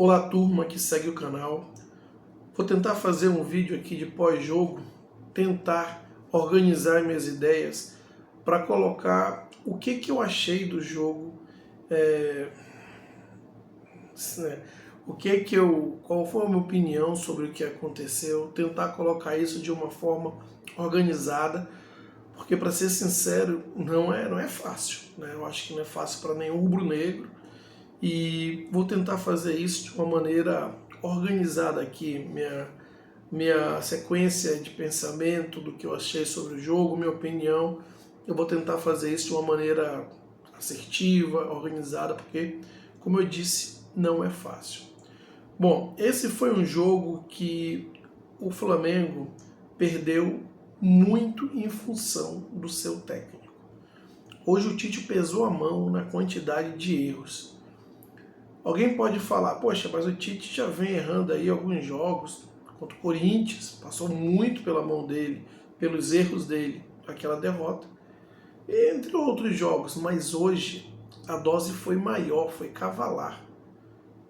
Olá turma que segue o canal, vou tentar fazer um vídeo aqui de pós-jogo, tentar organizar minhas ideias para colocar o que eu achei do jogo, qual foi a minha opinião sobre o que aconteceu, tentar colocar isso de uma forma organizada, porque para ser sincero não é fácil, né? Eu acho que não é fácil para nenhum rubro-negro. E vou tentar fazer isso de uma maneira organizada aqui, minha sequência de pensamento do que eu achei sobre o jogo, minha opinião. Eu vou tentar fazer isso de uma maneira assertiva, organizada, porque, como eu disse, não é fácil. Bom, esse foi um jogo que o Flamengo perdeu muito em função do seu técnico. Hoje o Tite pesou a mão na quantidade de erros. Alguém pode falar, poxa, mas o Tite já vem errando aí alguns jogos contra o Corinthians, passou muito pela mão dele, pelos erros dele, aquela derrota, entre outros jogos, mas hoje a dose foi maior, foi cavalar.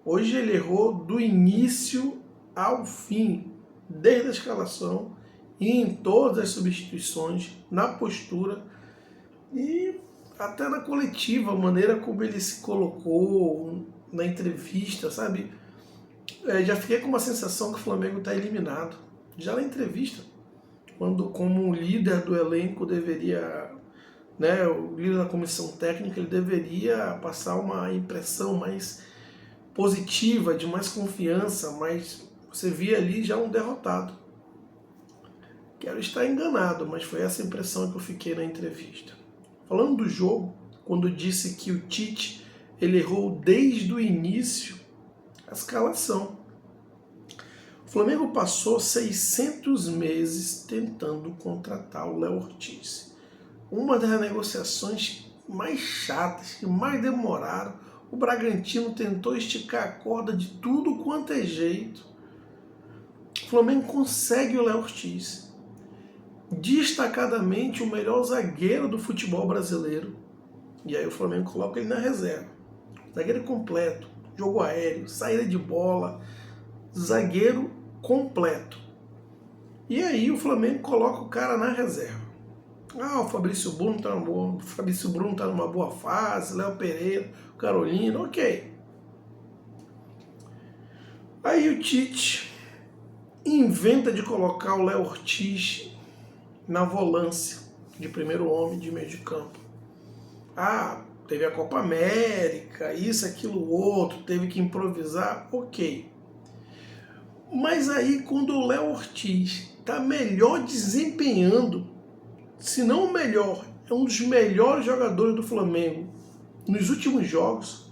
Hoje ele errou do início ao fim, desde a escalação e em todas as substituições, na postura e até na coletiva, a maneira como ele se colocou na entrevista, sabe? Já fiquei com uma sensação que o Flamengo está eliminado. Já na entrevista, quando como líder do elenco deveria, né, o líder da comissão técnica, ele deveria passar uma impressão mais positiva, de mais confiança, mas você via ali já um derrotado. Quero estar enganado, mas foi essa impressão que eu fiquei na entrevista. Falando do jogo, quando disse que o Tite ele errou desde o início a escalação. O Flamengo passou 600 meses tentando contratar o Léo Ortiz. Uma das negociações mais chatas, que mais demoraram. O Bragantino tentou esticar a corda de tudo quanto é jeito. O Flamengo consegue o Léo Ortiz. Destacadamente o melhor zagueiro do futebol brasileiro. E aí o Flamengo coloca ele na reserva. Zagueiro completo, jogo aéreo, saída de bola, zagueiro completo. E aí o Flamengo coloca o cara na reserva. O Fabrício Bruno tá numa boa fase, Léo Pereira, Carolina, ok. Aí o Tite inventa de colocar o Léo Ortiz na volância de primeiro homem de meio de campo. Teve a Copa América, isso, aquilo, outro, teve que improvisar, ok. Mas aí quando o Léo Ortiz está melhor desempenhando, se não o melhor, é um dos melhores jogadores do Flamengo nos últimos jogos,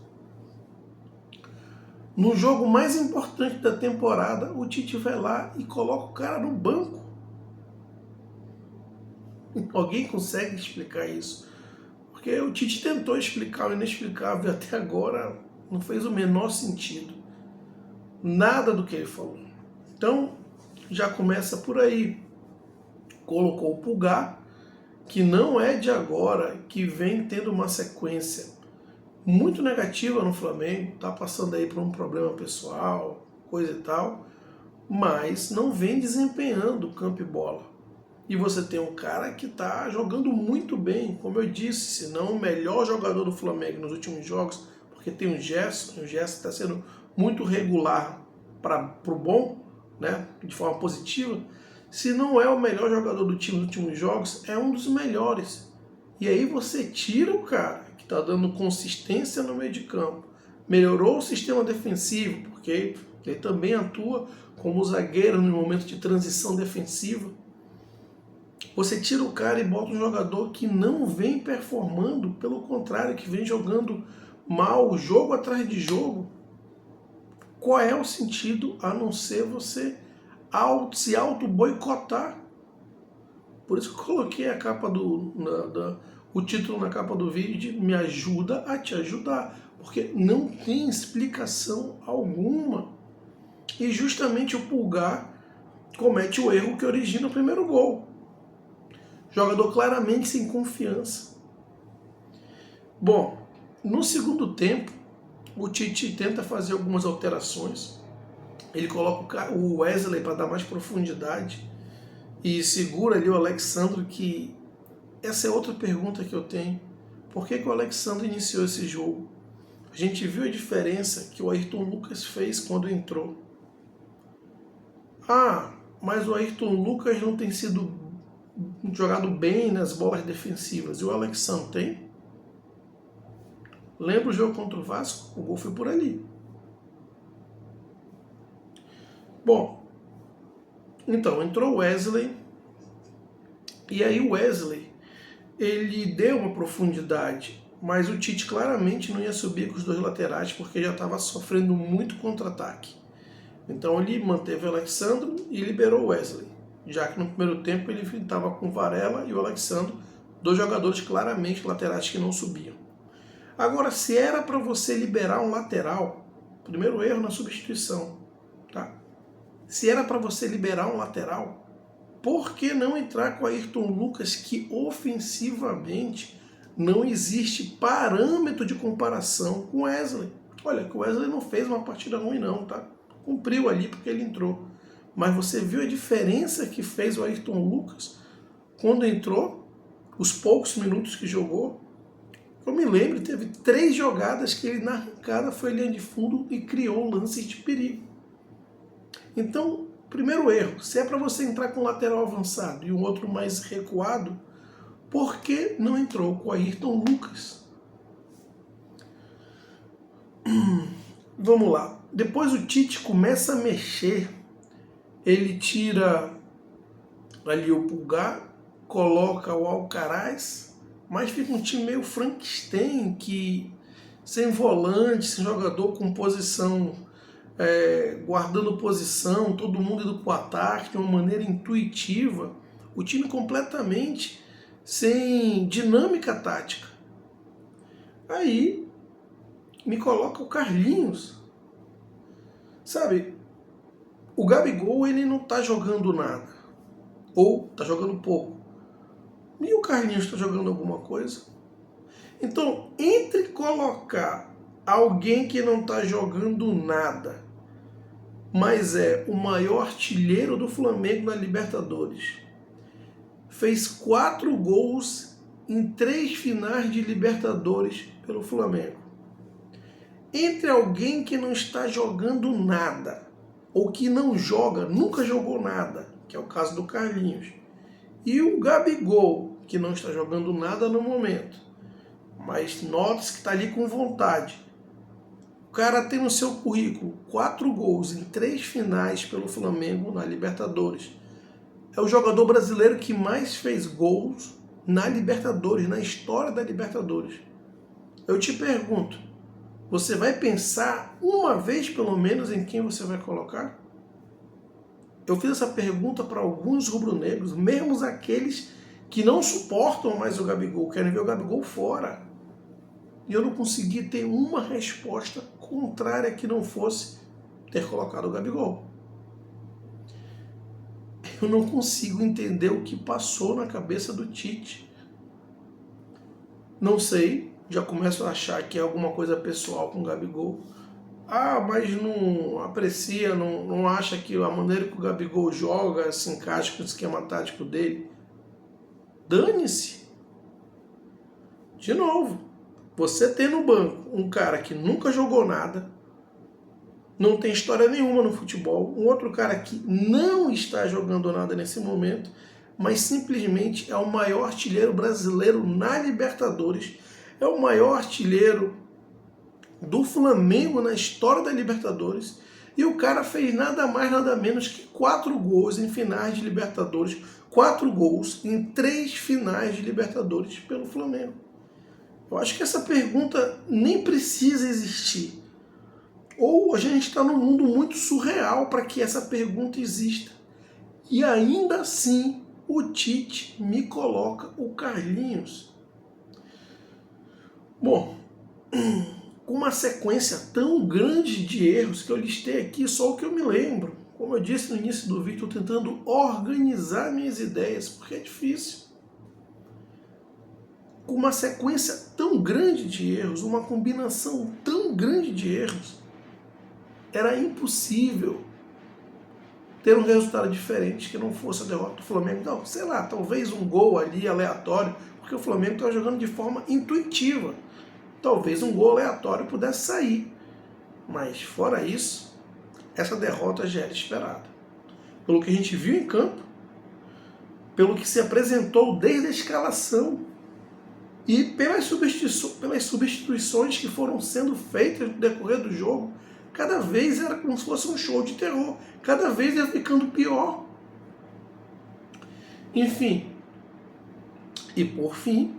no jogo mais importante da temporada, o Tite vai lá e coloca o cara no banco. Alguém consegue explicar isso? Porque o Tite tentou explicar o inexplicável e até agora não fez o menor sentido. Nada do que ele falou. Então, já começa por aí. Colocou o Pulgar, que não é de agora, que vem tendo uma sequência muito negativa no Flamengo, está passando aí por um problema pessoal, coisa e tal, mas não vem desempenhando campo e bola. E você tem um cara que está jogando muito bem, como eu disse, se não o melhor jogador do Flamengo nos últimos jogos, porque tem o Gerson está sendo muito regular para o bom, né, de forma positiva. Se não é o melhor jogador do time nos últimos jogos, é um dos melhores. E aí você tira o cara que está dando consistência no meio de campo, melhorou o sistema defensivo, porque ele também atua como zagueiro no momento de transição defensiva. Você tira o cara e bota um jogador que não vem performando, pelo contrário, que vem jogando mal, jogo atrás de jogo. Qual é o sentido a não ser você se auto-boicotar? Por isso que eu coloquei a capa o título na capa do vídeo de Me Ajuda a Te Ajudar, porque não tem explicação alguma. E justamente o Pulgar comete o erro que origina o primeiro gol. Jogador claramente sem confiança. Bom, no segundo tempo, o Tite tenta fazer algumas alterações. Ele coloca o Wesley para dar mais profundidade e segura ali o Alexandre, que essa é outra pergunta que eu tenho. Por que o Alexandre iniciou esse jogo? A gente viu a diferença que o Ayrton Lucas fez quando entrou. Ah, mas o Ayrton Lucas não tem sido jogado bem nas bolas defensivas. E o Alexandre tem? Lembra o jogo contra o Vasco? O gol foi por ali. Bom, então entrou o Wesley. E aí o Wesley, ele deu uma profundidade, mas o Tite claramente não ia subir com os dois laterais porque já estava sofrendo muito contra-ataque. Então ele manteve o Alexandre e liberou o Wesley, já que no primeiro tempo ele estava com o Varela e o Alexandre, dois jogadores claramente laterais que não subiam. Agora, se era para você liberar um lateral, primeiro erro na substituição, tá? Se era para você liberar um lateral, por que não entrar com o Ayrton Lucas, que ofensivamente não existe parâmetro de comparação com o Wesley? Olha, que o Wesley não fez uma partida ruim não, tá? Cumpriu ali porque ele entrou. Mas você viu a diferença que fez o Ayrton Lucas quando entrou, os poucos minutos que jogou? Eu me lembro, teve 3 jogadas que ele na arrancada foi linha de fundo e criou lances de perigo. Então, primeiro erro, se é para você entrar com um lateral avançado e um outro mais recuado, por que não entrou com o Ayrton Lucas? Vamos lá. Depois o Tite começa a mexer, ele tira ali o Pulgar, coloca o Alcaraz, mas fica um time meio Frankenstein, que sem volante, sem jogador com posição, guardando posição, todo mundo indo para o ataque de uma maneira intuitiva, o time completamente sem dinâmica tática. Aí me coloca o Carlinhos. Sabe, o Gabigol ele não está jogando nada, ou está jogando pouco. E o Carlinhos está jogando alguma coisa? Então, entre colocar alguém que não está jogando nada, mas é o maior artilheiro do Flamengo na Libertadores, fez 4 gols em 3 finais de Libertadores pelo Flamengo. Entre alguém que não está jogando nada, ou que não joga, nunca jogou nada, que é o caso do Carlinhos, e o Gabigol, que não está jogando nada no momento, mas nota-se que está ali com vontade. O cara tem no seu currículo 4 gols em 3 finais pelo Flamengo na Libertadores. É o jogador brasileiro que mais fez gols na Libertadores, na história da Libertadores. Eu te pergunto, você vai pensar uma vez pelo menos em quem você vai colocar? Eu fiz essa pergunta para alguns rubro-negros, mesmo aqueles que não suportam mais o Gabigol, querem ver o Gabigol fora. E eu não consegui ter uma resposta contrária que não fosse ter colocado o Gabigol. Eu não consigo entender o que passou na cabeça do Tite. Não sei, já começo a achar que é alguma coisa pessoal com o Gabigol. Ah, mas não aprecia, não acha que a maneira que o Gabigol joga se encaixa com o esquema tático dele. Dane-se. De novo, você tem no banco um cara que nunca jogou nada, não tem história nenhuma no futebol, um outro cara que não está jogando nada nesse momento, mas simplesmente é o maior artilheiro brasileiro na Libertadores, é o maior artilheiro do Flamengo na história da Libertadores, e o cara fez nada mais, nada menos que 4 gols em finais de Libertadores, 4 gols em 3 finais de Libertadores pelo Flamengo. Eu acho que essa pergunta nem precisa existir. Ou a gente está num mundo muito surreal para que essa pergunta exista. E ainda assim, o Tite me coloca o Carlinhos. Bom, com uma sequência tão grande de erros que eu listei aqui, só o que eu me lembro. Como eu disse no início do vídeo, estou tentando organizar minhas ideias, porque é difícil. com uma sequência tão grande de erros, uma combinação tão grande de erros, era impossível ter um resultado diferente que não fosse a derrota do Flamengo. Não, sei lá, talvez um gol ali aleatório, porque o Flamengo estava jogando de forma intuitiva. Talvez um gol aleatório pudesse sair. Mas fora isso, essa derrota já era esperada. Pelo que a gente viu em campo, pelo que se apresentou desde a escalação e pelas substituições que foram sendo feitas no decorrer do jogo, cada vez era como se fosse um show de terror. Cada vez ia ficando pior. Enfim. E por fim,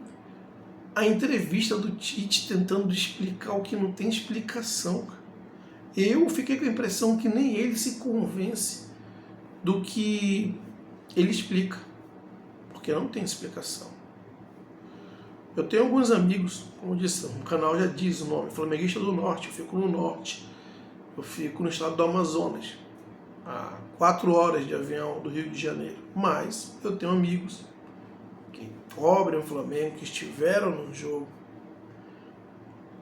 a entrevista do Tite tentando explicar o que não tem explicação. Eu fiquei com a impressão que nem ele se convence do que ele explica. Porque não tem explicação. Eu tenho alguns amigos, como eu disse, o canal já diz o nome, Flamenguista do Norte, eu fico no Norte. Eu fico no estado do Amazonas, a 4 horas de avião do Rio de Janeiro. Mas eu tenho amigos que cobrem o Flamengo, que estiveram no jogo.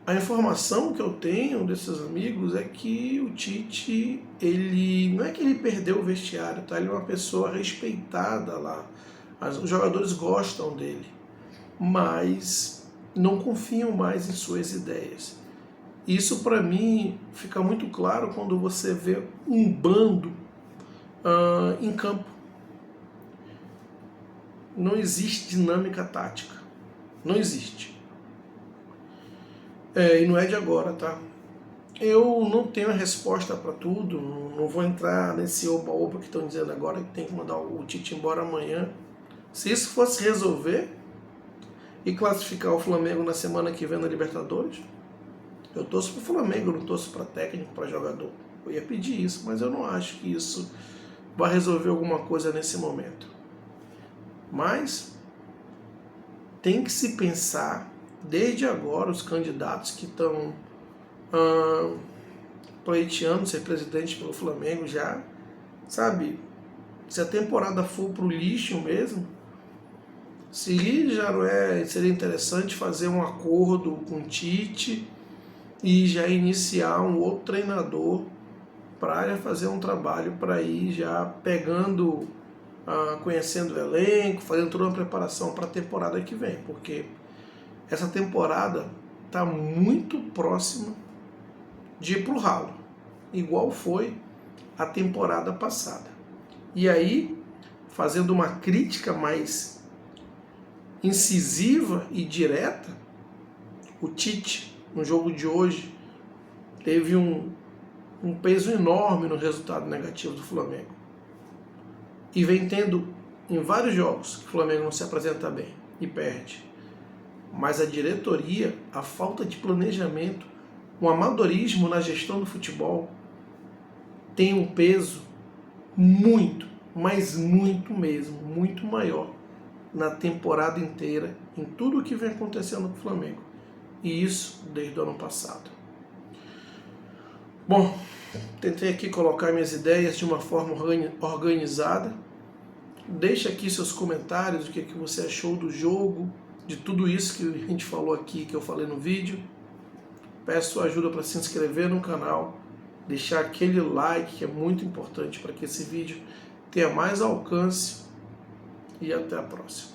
A informação que eu tenho desses amigos é que o Tite, ele não é que ele perdeu o vestiário, tá? Ele é uma pessoa respeitada lá. Os jogadores gostam dele, mas não confiam mais em suas ideias. Isso, para mim, fica muito claro quando você vê um bando em campo. Não existe dinâmica tática. Não existe. E não é de agora, tá? Eu não tenho a resposta para tudo. Não vou entrar nesse oba-oba que estão dizendo agora que tem que mandar o Tite embora amanhã. Se isso fosse resolver e classificar o Flamengo na semana que vem na Libertadores, eu torço para o Flamengo, eu não torço para técnico, para jogador. Eu ia pedir isso, mas eu não acho que isso vai resolver alguma coisa nesse momento. Mas tem que se pensar, desde agora, os candidatos que estão pleiteando ser presidente pelo Flamengo já, sabe, se a temporada for pro lixo mesmo, se já não é, seria interessante fazer um acordo com o Tite e já iniciar um outro treinador para fazer um trabalho para ir já pegando, conhecendo o elenco, fazendo toda uma preparação para a temporada que vem, porque essa temporada está muito próxima de ir para o ralo, igual foi a temporada passada. E aí, fazendo uma crítica mais incisiva e direta, o Tite, no jogo de hoje, teve um peso enorme no resultado negativo do Flamengo. E vem tendo em vários jogos que o Flamengo não se apresenta bem e perde. Mas a diretoria, a falta de planejamento, o amadorismo na gestão do futebol tem um peso muito, mas muito mesmo, muito maior na temporada inteira, em tudo o que vem acontecendo com o Flamengo. E isso desde o ano passado. Bom, tentei aqui colocar minhas ideias de uma forma organizada. Deixa aqui seus comentários, o que você achou do jogo, de tudo isso que a gente falou aqui, que eu falei no vídeo. Peço sua ajuda para se inscrever no canal, deixar aquele like que é muito importante para que esse vídeo tenha mais alcance. E até a próxima.